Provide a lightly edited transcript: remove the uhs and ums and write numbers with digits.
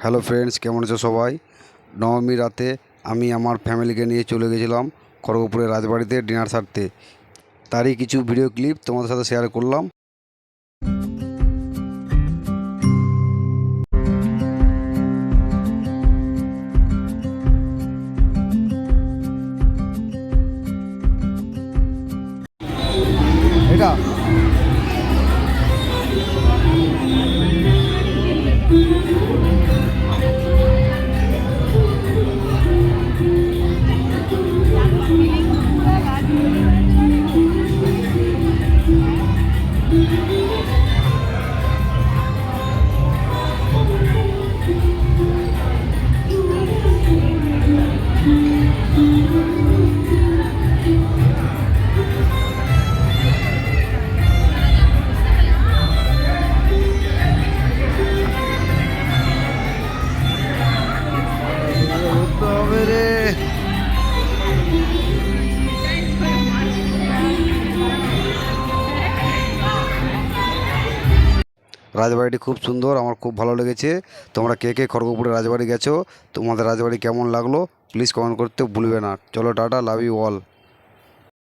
Hello friends, কেমন আছো সবাই? নবমী রাতে আমি আমার ফ্যামিলিকে নিয়ে চলে গেছিলাম খড়গপুরের রাজবাড়িতে ডিনার সারতে। তারই কিছু ভিডিও ক্লিপ তোমাদের সাথে শেয়ার করলাম। এটা হবে রে। রাজবাড়িটি খুব সুন্দর, আমার খুব ভালো লেগেছে। তোমরা কে কে খড়গপুরের রাজবাড়ি গেছো? তোমাদের রাজবাড়ি কেমন লাগলো প্লিজ কমেন্ট করতে ভুলবে না। চলো টাটা, লাভ ইউ অল।